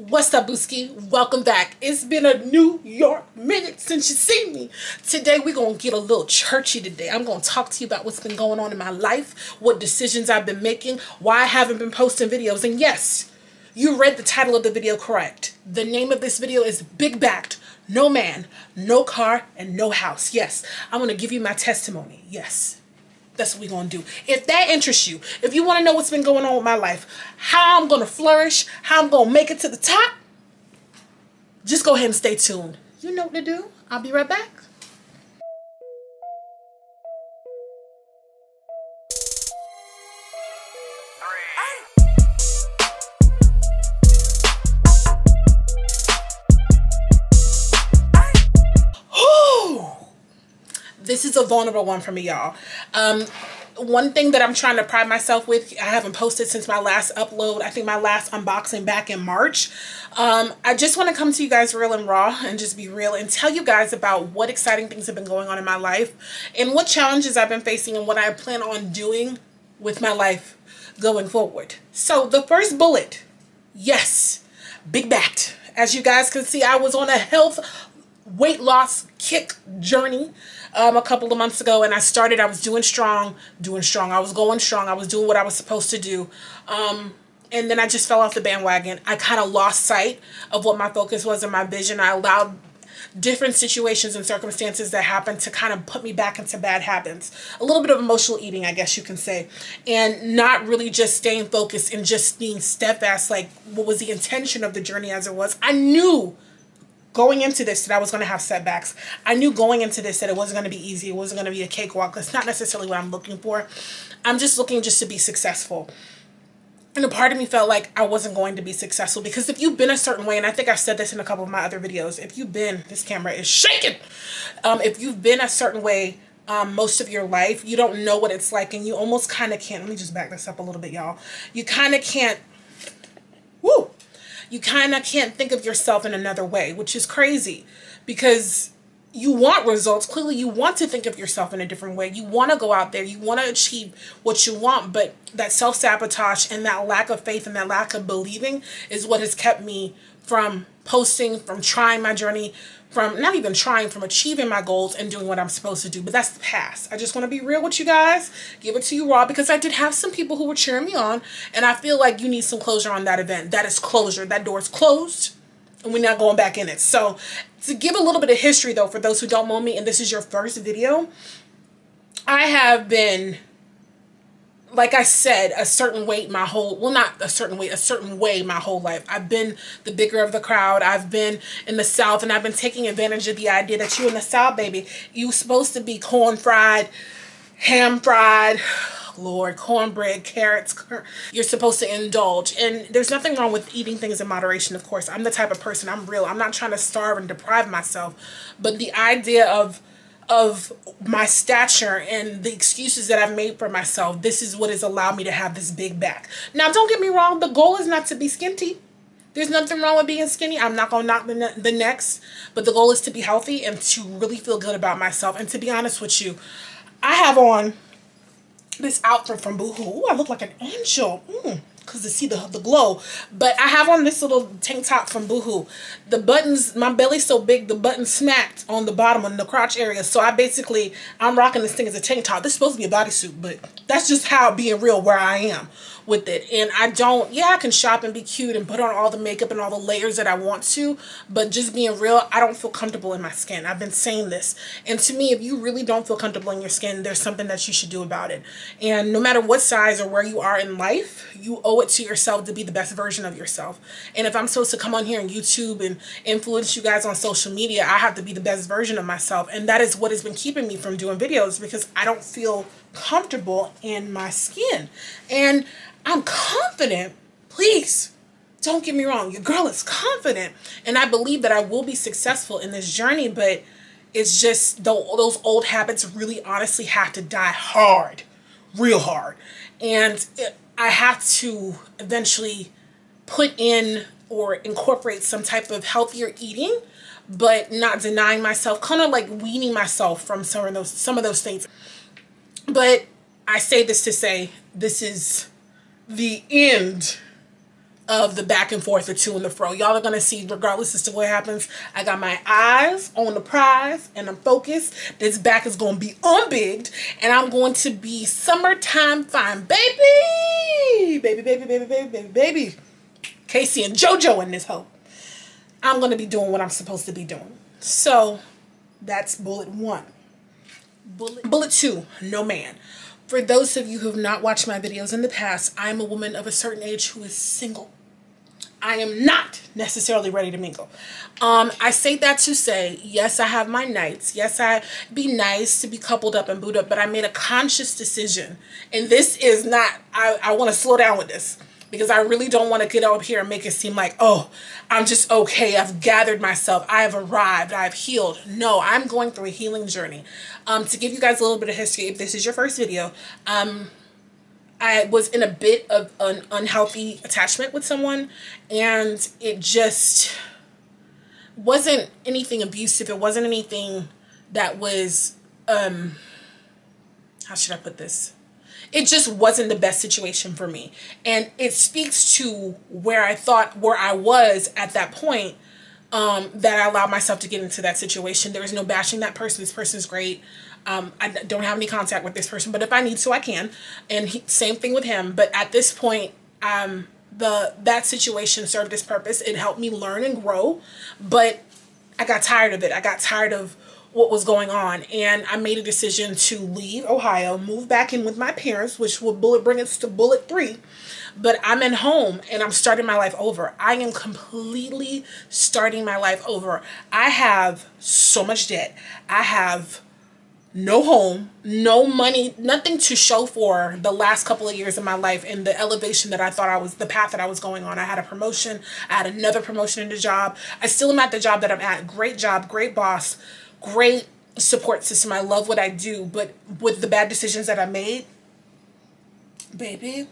What's up, Booski? Welcome back. It's been a New York minute since you seen me. Today, we're going to get a little churchy today. I'm going to talk to you about what's been going on in my life, what decisions I've been making, why I haven't been posting videos. And yes, you read the title of the video correct. The name of this video is BigBacked. No man, no car, and no house. Yes, I'm going to give you my testimony. Yes. That's what we're going to do. If that interests you, if you want to know what's been going on with my life, how I'm going to flourish, how I'm going to make it to the top, just go ahead and stay tuned. You know what to do. I'll be right back. This is a vulnerable one for me, y'all. One thing that I'm trying to pride myself with, I haven't posted since my last upload. I think my last unboxing back in March. I just want to come to you guys real and raw and just be real and tell you guys about what exciting things have been going on in my life and what challenges I've been facing and what I plan on doing with my life going forward. So the first bullet, yes, BigBacked. As you guys can see, I was on a health weight loss kick journey a couple of months ago, and I was doing strong. I was going strong. I was doing what I was supposed to do. And then I just fell off the bandwagon. I kind of lost sight of what my focus was and my vision. I allowed different situations and circumstances that happened to kind of put me back into bad habits. A little bit of emotional eating, I guess you can say, and not really just staying focused and just being steadfast, like what was the intention of the journey as it was. I knew going into this that I was going to have setbacks. I knew going into this that it wasn't going to be easy. It wasn't going to be a cakewalk. That's not necessarily what I'm looking for. I'm just looking just to be successful. And a part of me felt like I wasn't going to be successful because if you've been a certain way, and I think I've said this in a couple of my other videos, if you've been, this camera is shaking. If you've been a certain way most of your life, you don't know what it's like, and you almost kind of can't, let me just back this up a little bit, y'all. You kind of can't, you kind of can't think of yourself in another way, which is crazy because you want results. Clearly, you want to think of yourself in a different way. You want to go out there. You want to achieve what you want, but that self-sabotage and that lack of faith and that lack of believing is what has kept me from posting, from trying my journey, from not even trying, from achieving my goals and doing what I'm supposed to do. But that's the past. I just want to be real with you guys, give it to you raw, because I did have some people who were cheering me on, and I feel like you need some closure on that event. That is closure. That door is closed, and we're not going back in it. So to give a little bit of history, though, for those who don't know me, and this is your first video, I have been, like I said, a certain weight my whole, well, not a certain weight, a certain way my whole life. I've been the bigger of the crowd. I've been in the South, and I've been taking advantage of the idea that you in the South, baby, you supposed to be corn fried, ham fried, Lord, cornbread, carrots. You're supposed to indulge. And there's nothing wrong with eating things in moderation, of course. I'm the type of person, I'm real. I'm not trying to starve and deprive myself. But the idea of my stature and the excuses that I've made for myself, this is what has allowed me to have this big back. Now, don't get me wrong. The goal is not to be skinty. There's nothing wrong with being skinny. I'm not going to knock the necks. But the goal is to be healthy and to really feel good about myself. And to be honest with you, I have on this outfit from Boohoo. Ooh, I look like an angel. Because to see the glow. But I have on this little tank top from Boohoo. The buttons, my belly's so big, the button snapped on the bottom in the crotch area. So I'm rocking this thing as a tank top. This is supposed to be a bodysuit, but that's just how being real where I am with it. And I can shop and be cute and put on all the makeup and all the layers that I want to, but just being real, I don't feel comfortable in my skin. I've been saying this. And to me, if you really don't feel comfortable in your skin, there's something that you should do about it. And no matter what size or where you are in life, you owe it to yourself to be the best version of yourself. And if I'm supposed to come on here on YouTube and influence you guys on social media, I have to be the best version of myself. And that is what has been keeping me from doing videos, because I don't feel comfortable in my skin. And I'm confident. Please don't get me wrong. Your girl is confident. And I believe that I will be successful in this journey, but it's just those old habits really honestly have to die hard, real hard. And I have to eventually put in or incorporate some type of healthier eating, but not denying myself, kind of like weaning myself from some of those things. But I say this to say, this is the end of the back and forth, the to and the fro. Y'all are going to see, regardless as to what happens, I got my eyes on the prize and I'm focused. This back is going to be unbigged and I'm going to be summertime fine. Baby! Baby, baby, baby, baby, baby, baby. Casey and JoJo in this hoe. I'm going to be doing what I'm supposed to be doing. So, that's bullet 1. Bullet 2, no man. For those of you who have not watched my videos in the past, I am a woman of a certain age who is single. I am not necessarily ready to mingle. I say that to say, yes, I have my nights. Yes, I be nice to be coupled up and booed up, but I made a conscious decision. And this is not, I want to slow down with this because I really don't want to get up here and make it seem like, oh, I'm just okay. I've gathered myself. I have arrived. I've healed. No, I'm going through a healing journey. To give you guys a little bit of history, if this is your first video, I was in a bit of an unhealthy attachment with someone, and it just wasn't anything abusive. It wasn't anything that was, how should I put this? It just wasn't the best situation for me. And it speaks to where I was at that point, that I allowed myself to get into that situation. There is no bashing that person. This person is great. I don't have any contact with this person, but if I need to, I can. And same thing with him. But at this point, that situation served its purpose. It helped me learn and grow, but I got tired of it. I got tired of what was going on, and I made a decision to leave Ohio, move back in with my parents, which will bring us to bullet 3. But I'm in home and I'm starting my life over. I am completely starting my life over. I have so much debt. I have no home, no money, nothing to show for the last couple of years of my life and the elevation that I thought I was, the path that I was going on. I had a promotion. I had another promotion in the job. I still am at the job that I'm at. Great job, great boss, great support system. I love what I do. But with the bad decisions that I made, baby,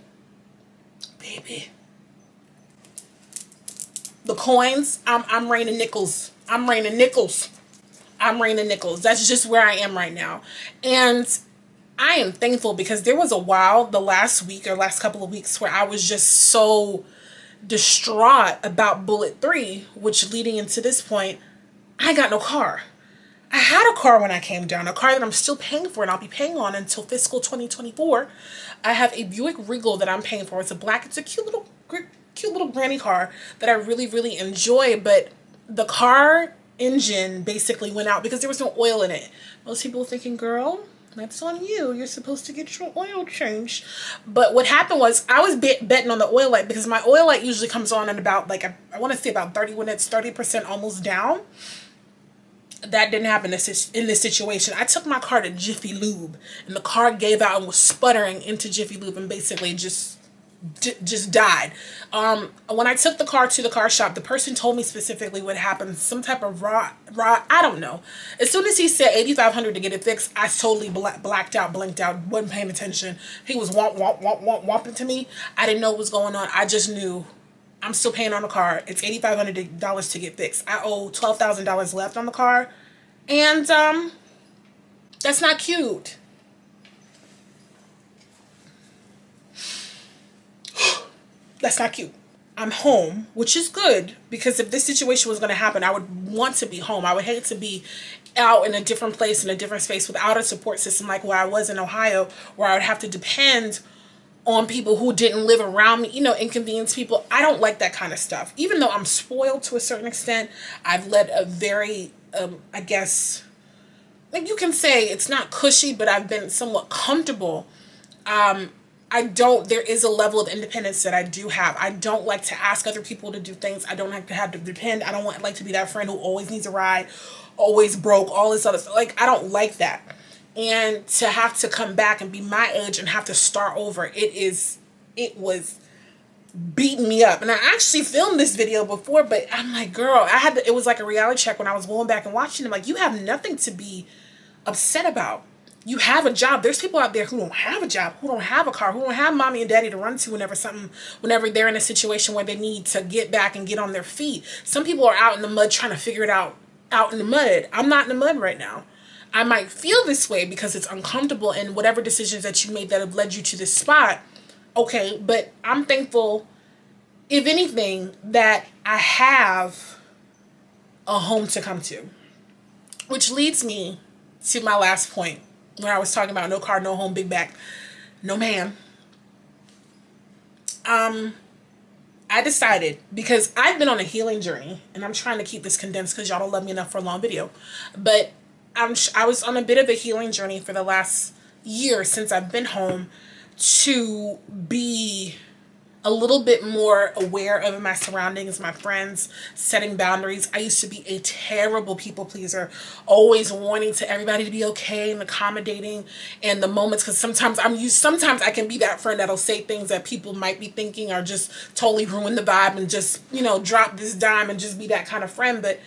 the coins, I'm raining nickels. I'm raining nickels. That's just where I am right now. And I am thankful because there was a while, the last week or last couple of weeks, where I was just so distraught about bullet 3, which leading into this point, I got no car. I had a car when I came down, a car that I'm still paying for and I'll be paying on until fiscal 2024. I have a Buick Regal that I'm paying for. It's a black, it's a cute little granny car that I really, really enjoy, but the car engine basically went out because there was no oil in it. Most people are thinking, girl, that's on you. You're supposed to get your oil changed. But what happened was I was betting on the oil light because my oil light usually comes on at about, like, I want to say about 30 when it's 30% almost down. That didn't happen in this situation. I took my car to Jiffy Lube and the car gave out and was sputtering into Jiffy Lube and basically just died. When I took the car to the car shop, the person told me specifically what happened. Some type of raw, I don't know. As soon as he said $8,500 to get it fixed, I totally blacked out, blinked out, wasn't paying attention. He was whomping to me. I didn't know what was going on. I just knew I'm still paying on the car. It's $8,500 to get fixed. I owe $12,000 left on the car. And that's not cute. That's not cute. I'm home, which is good, because if this situation was going to happen, I would want to be home. I would hate to be out in a different place, in a different space, without a support system like where I was in Ohio, where I would have to depend on people who didn't live around me, you know, inconvenience people. I don't like that kind of stuff. Even though I'm spoiled to a certain extent, I've led a very, I guess, like you can say it's not cushy, but I've been somewhat comfortable. There is a level of independence that I do have. I don't like to ask other people to do things. I don't like to have to depend. I don't like to be that friend who always needs a ride, always broke, all this other stuff. Like, I don't like that. And to have to come back and be my age and have to start over, it was beating me up. And I actually filmed this video before, but I'm like, girl, it was like a reality check when I was going back and watching it. Like, you have nothing to be upset about. You have a job. There's people out there who don't have a job, who don't have a car, who don't have mommy and daddy to run to whenever they're in a situation where they need to get back and get on their feet. Some people are out in the mud trying to figure it out in the mud. I'm not in the mud right now. I might feel this way because it's uncomfortable and whatever decisions that you made that have led you to this spot. Okay, but I'm thankful if anything, that I have a home to come to. Which leads me to my last point, when I was talking about no car, no home, big back, no man. I decided, because I've been on a healing journey, and I'm trying to keep this condensed because y'all don't love me enough for a long video, but I was on a bit of a healing journey for the last year since I've been home, to be a little bit more aware of my surroundings, my friends, setting boundaries. I used to be a terrible people pleaser, always wanting to everybody to be okay and accommodating in the moments, because sometimes sometimes I can be that friend that'll say things that people might be thinking are just totally ruin the vibe, and just, you know, drop this dime and just be that kind of friend. But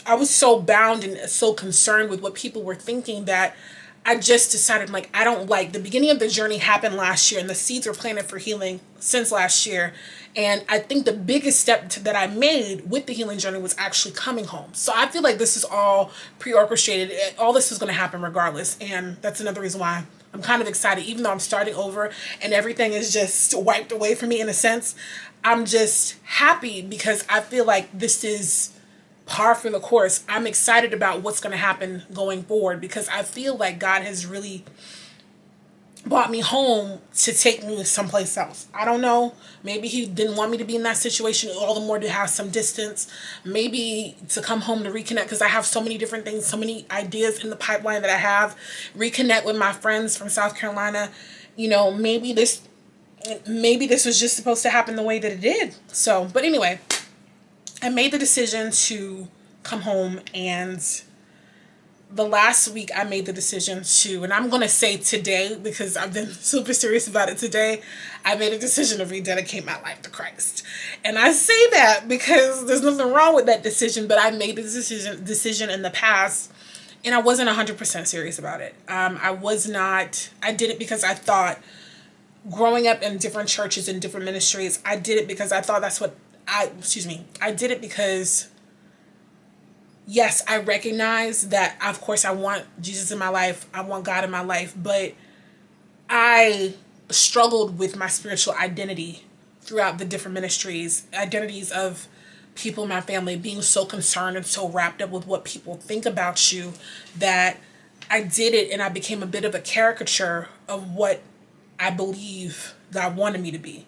I was so bound and so concerned with what people were thinking that I just decided, like, I don't like, the beginning of the journey happened last year, and the seeds were planted for healing since last year. And I think the biggest step that I made with the healing journey was actually coming home. So I feel like this is all pre-orchestrated. All this is going to happen regardless. And that's another reason why I'm kind of excited, even though I'm starting over and everything is just wiped away from me in a sense. I'm just happy because I feel like this is par for the course. I'm excited about what's going to happen going forward, because I feel like God has really brought me home to take me someplace else. I don't know. Maybe he didn't want me to be in that situation, all the more to have some distance. Maybe to come home to reconnect, because I have so many different things, so many ideas in the pipeline that I have. Reconnect with my friends from South Carolina. You know, maybe this was just supposed to happen the way that it did. So, but anyway, I made the decision to come home, and the last week I made the decision to, and I'm going to say today, because I've been super serious about it today, I made a decision to rededicate my life to Christ. And I say that because there's nothing wrong with that decision, but I made the decision in the past, and I wasn't 100% serious about it. I did it because I thought, growing up in different churches and different ministries, I did it because I thought I did it because, yes, I recognize that, of course, I want Jesus in my life. I want God in my life. But I struggled with my spiritual identity throughout the different ministries, identities of people in my family, being so concerned and so wrapped up with what people think about you, that I did it and I became a bit of a caricature of what I believe God wanted me to be.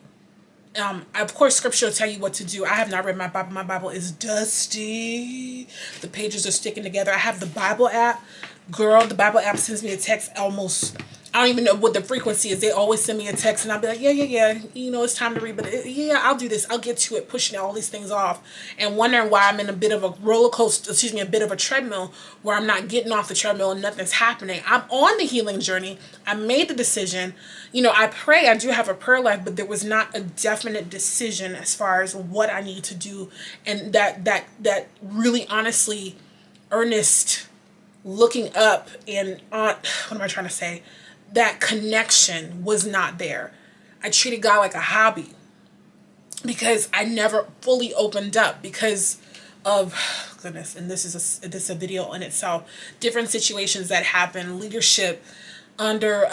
Of course, scripture will tell you what to do. I have not read my Bible. My Bible is dusty. The pages are sticking together. I have the Bible app. Girl, the Bible app sends me a text almost, I don't even know what the frequency is. They always send me a text, and I'll be like, yeah. You know, it's time to read. But yeah, I'll do this. I'll get to it, pushing all these things off and wondering why I'm in a bit of a roller coaster, a bit of a treadmill where I'm not getting off the treadmill and nothing's happening. I'm on the healing journey. I made the decision. You know, I pray. I do have a prayer life, but there was not a definite decision as far as what I need to do. And that really honestly earnest looking up and what am I trying to say? That connection was not there. I treated God like a hobby because I never fully opened up because of, goodness, and this is a video in itself, different situations that happen, leadership under,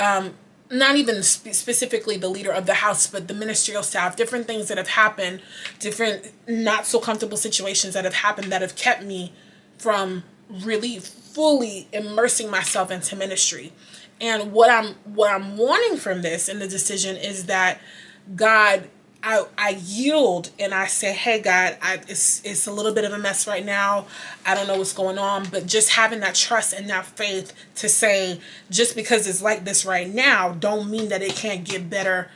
not even specifically the leader of the house, but the ministerial staff, different things that have happened, different not so comfortable situations that have happened that have kept me from really fully immersing myself into ministry. And what I'm wanting from this and the decision is that God, I yield and I say, hey God, it's a little bit of a mess right now. I don't know what's going on, but just having that trust and that faith to say, just because it's like this right now, don't mean that it can't get better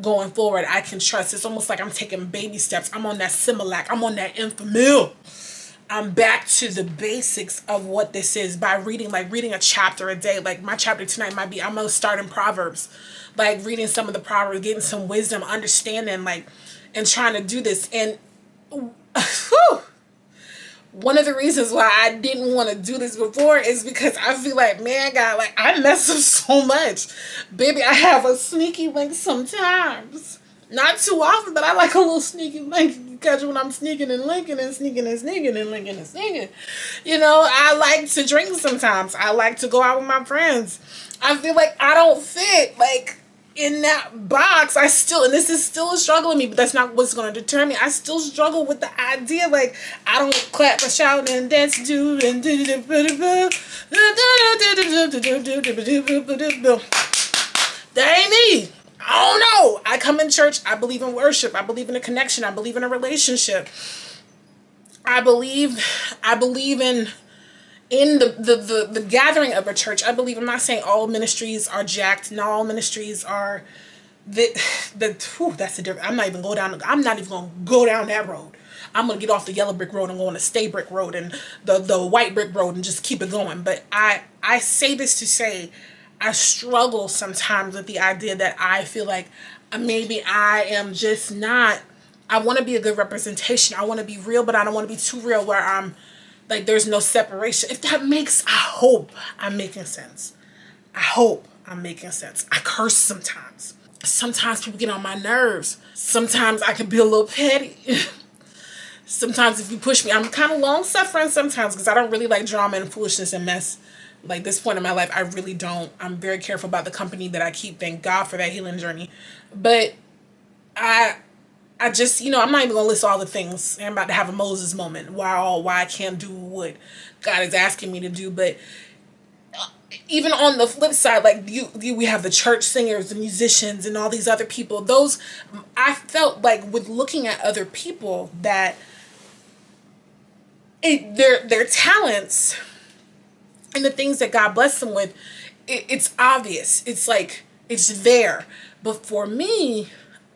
going forward. I can trust. It's almost like I'm taking baby steps. I'm on that Similac. I'm on that Enfamil. I'm back to the basics of what this is by reading a chapter a day. Like my chapter tonight might be, I'm going to start in Proverbs, like reading some of the Proverbs, getting some wisdom, understanding, like, and trying to do this. And whew, one of the reasons why I didn't want to do this before is because I feel like, man, God, like I mess up so much. Baby, I have a sneaky link sometimes. Not too often, but I like a little sneaky link. You catch when I'm sneaking and linking and sneaking and sneaking and linking and sneaking. You know, I like to drink sometimes. I like to go out with my friends. I feel like I don't fit. Like, in that box, I still, and this is still a struggle in me, but that's not what's going to deter me. I still struggle with the idea, like, I don't clap and shout and dance, do, and do, that ain't me. I don't know. I come in church. I believe in worship. I believe in a connection. I believe in a relationship. I believe in the gathering of a church. I believe, I'm not saying all ministries are jacked. Not all ministries are that's a different, I'm not even going to go down that road. I'm going to get off the yellow brick road and go on the stay brick road and the white brick road and just keep it going. But I say this to say, I struggle sometimes with the idea that I feel like maybe I am just not, I want to be a good representation. I want to be real, but I don't want to be too real where I'm like, there's no separation. If that makes, I hope I'm making sense. I hope I'm making sense. I curse sometimes. Sometimes people get on my nerves. Sometimes I can be a little petty. Sometimes if you push me, I'm kind of long-suffering sometimes because I don't really like drama and foolishness and mess. Like this point in my life, I really don't. I'm very careful about the company that I keep. Thank God for that healing journey. But I just, I'm not even going to list all the things. I'm about to have a Moses moment. Why I can't do what God is asking me to do. But even on the flip side, like we have the church singers, the musicians, and all these other people. Those, I felt like with looking at other people that their talents and the things that God blessed them with, it's obvious. It's like, it's there. But for me,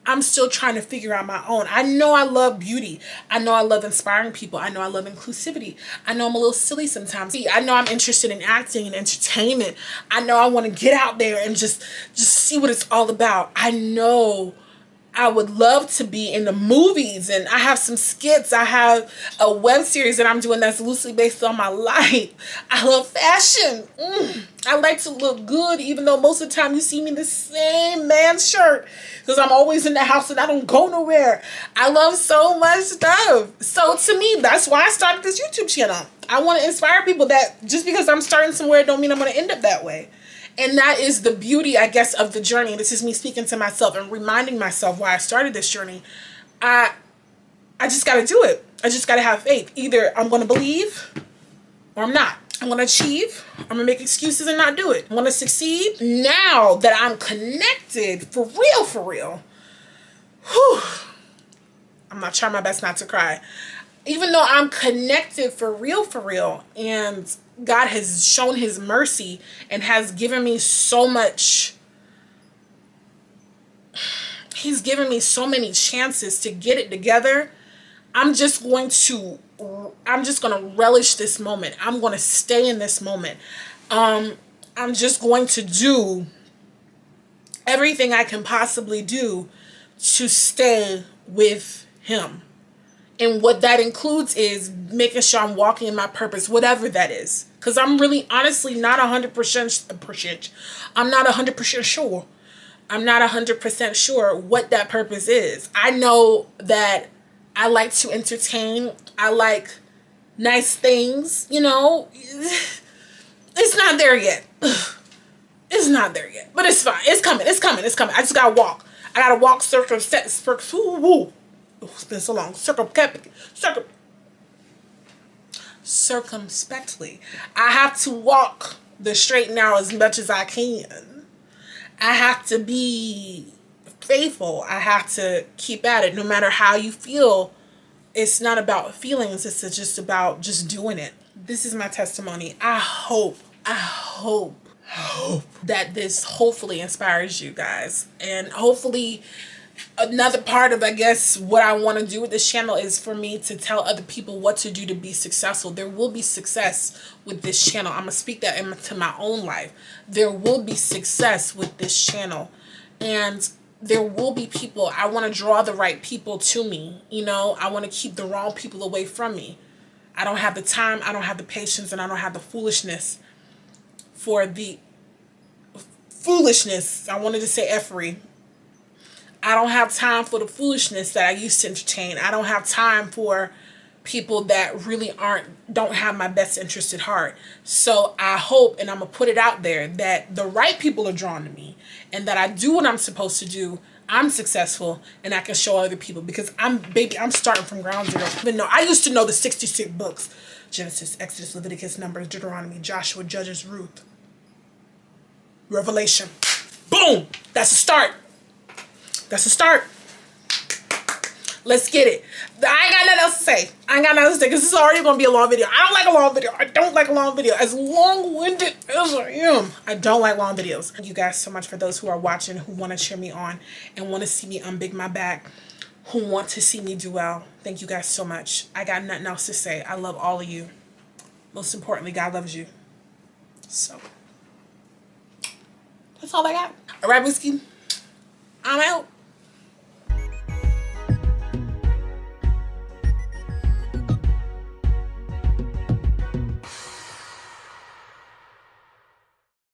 I'm still trying to figure out my own. I know I love beauty. I know I love inspiring people. I know I love inclusivity. I know I'm a little silly sometimes. I know I'm interested in acting and entertainment. I know I want to get out there and just see what it's all about. I know I would love to be in the movies, and I have some skits. I have a web series that I'm doing that's loosely based on my life. I love fashion. I like to look good, even though most of the time you see me in the same man's shirt because I'm always in the house and I don't go nowhere. I love so much stuff. So to me, that's why I started this YouTube channel. I want to inspire people that just because I'm starting somewhere don't mean I'm going to end up that way. And that is the beauty, I guess, of the journey. This is me speaking to myself and reminding myself why I started this journey. I just got to do it. I just got to have faith. Either I'm going to believe or I'm not. I'm going to achieve. I'm going to make excuses and not do it. I'm going to succeed. Now that I'm connected for real, whew, I'm not trying my best not to cry. Even though I'm connected for real, and God has shown his mercy and has given me so much, he's given me so many chances to get it together. I'm just going to relish this moment. I'm going to stay in this moment. I'm just going to do everything I can possibly do to stay with him. And what that includes is making sure I'm walking in my purpose, whatever that is. Because I'm really, honestly, not 100%, I'm not 100% sure. I'm not 100% sure what that purpose is. I know that I like to entertain. I like nice things, It's not there yet. It's not there yet. But it's fine. It's coming. I just got to walk. I got to walk it's been so long. Circumspectly. I have to walk the straight and narrow as much as I can. I have to be faithful. I have to keep at it. No matter how you feel, it's not about feelings. It's just about just doing it. This is my testimony. I hope that this hopefully inspires you guys. And hopefully another part of, I guess, what I want to do with this channel is for me to tell other people what to do to be successful. There will be success with this channel. I'm going to speak that into my own life. There will be success with this channel. And there will be people. I want to draw the right people to me. I want to keep the wrong people away from me. I don't have the time. I don't have the patience. And I don't have the foolishness for the foolishness. I wanted to say effery. I don't have time for the foolishness that I used to entertain. I don't have time for people that really don't have my best interest at heart. So I hope, and I'm gonna put it out there, that the right people are drawn to me, and that I do what I'm supposed to do. I'm successful, and I can show other people, because I'm starting from ground zero. Even though I used to know the 66 books: Genesis, Exodus, Leviticus, Numbers, Deuteronomy, Joshua, Judges, Ruth, Revelation. Boom! That's a start. That's a start. Let's get it. I ain't got nothing else to say. I ain't got nothing else to say, because this is already going to be a long video. I don't like a long video. I don't like a long video. As long-winded as I am, I don't like long videos. Thank you guys so much for those who are watching, who want to cheer me on and want to see me unbig my back, who want to see me do well. Thank you guys so much. I got nothing else to say. I love all of you. Most importantly, God loves you. So, that's all I got. All right, whiskey. I'm out.